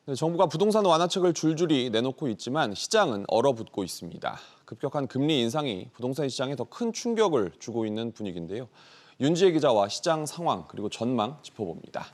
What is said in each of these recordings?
네, 정부가 부동산 완화책을 줄줄이 내놓고 있지만 시장은 얼어붙고 있습니다. 급격한 금리 인상이 부동산 시장에 더 큰 충격을 주고 있는 분위기인데요. 윤지혜 기자와 시장 상황 그리고 전망 짚어봅니다.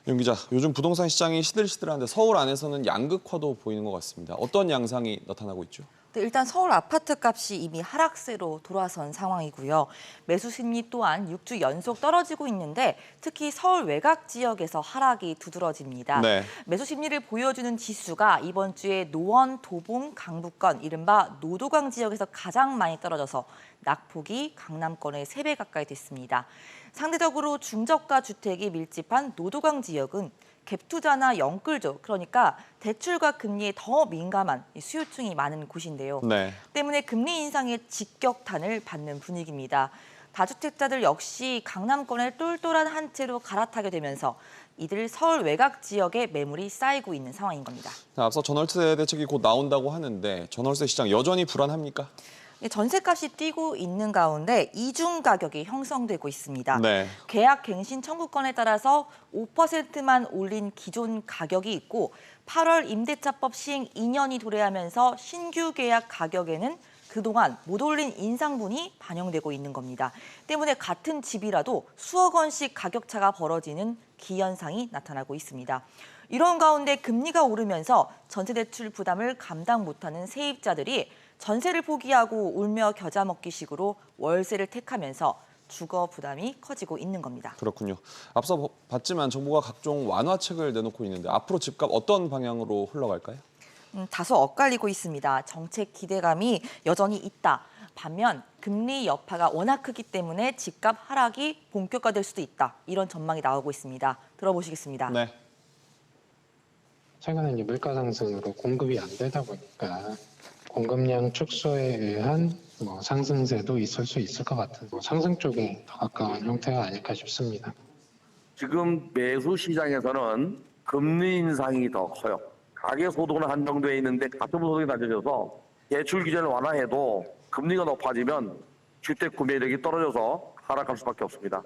윤 기자, 요즘 부동산 시장이 시들시들한데 서울 안에서는 양극화도 보이는 것 같습니다. 어떤 양상이 나타나고 있죠? 네, 일단 서울 아파트 값이 이미 하락세로 돌아선 상황이고요. 매수 심리 또한 6주 연속 떨어지고 있는데 특히 서울 외곽 지역에서 하락이 두드러집니다. 네. 매수 심리를 보여주는 지수가 이번 주에 노원, 도봉, 강북권, 이른바 노도강 지역에서 가장 많이 떨어져서 낙폭이 강남권의 3배 가까이 됐습니다. 상대적으로 중저가 주택이 밀집한 노도강 지역은 갭 투자나 영끌조, 그러니까 대출과 금리에 더 민감한 수요층이 많은 곳인데요. 네. 때문에 금리 인상의 직격탄을 받는 분위기입니다. 다주택자들 역시 강남권을 똘똘한 한 채로 갈아타게 되면서 이들 서울 외곽 지역에 매물이 쌓이고 있는 상황인 겁니다. 앞서 전월세 대책이 곧 나온다고 하는데 전월세 시장 여전히 불안합니까? 전세값이 뛰고 있는 가운데 이중 가격이 형성되고 있습니다. 네. 계약 갱신 청구권에 따라서 5%만 올린 기존 가격이 있고 8월 임대차법 시행 2년이 도래하면서 신규 계약 가격에는 그동안 못 올린 인상분이 반영되고 있는 겁니다. 때문에 같은 집이라도 수억 원씩 가격차가 벌어지는 기현상이 나타나고 있습니다. 이런 가운데 금리가 오르면서 전세대출 부담을 감당 못하는 세입자들이 전세를 포기하고 울며 겨자 먹기식으로 월세를 택하면서 주거 부담이 커지고 있는 겁니다. 그렇군요. 앞서 봤지만 정부가 각종 완화책을 내놓고 있는데 앞으로 집값 어떤 방향으로 흘러갈까요? 다소 엇갈리고 있습니다. 정책 기대감이 여전히 있다. 반면 금리 여파가 워낙 크기 때문에 집값 하락이 본격화될 수도 있다. 이런 전망이 나오고 있습니다. 들어보시겠습니다. 네. 최근에 이제 물가 상승으로 공급이 안 되다 보니까 공급량 축소에 의한 상승세도 있을 수 있을 것 같은 상승 쪽에 더 가까운 형태가 아닐까 싶습니다. 지금 매수 시장에서는 금리 인상이 더 커요. 가계 소득은 한정되어 있는데 가처분 소득이 낮아져서 대출 규제를 완화해도 금리가 높아지면 주택 구매력이 떨어져서 하락할 수밖에 없습니다.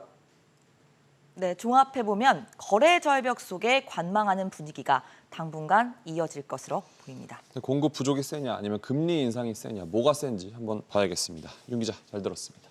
네, 종합해보면 거래 절벽 속에 관망하는 분위기가 당분간 이어질 것으로 보입니다. 공급 부족이 세냐 아니면 금리 인상이 세냐 뭐가 센지 한번 봐야겠습니다. 윤 기자 잘 들었습니다.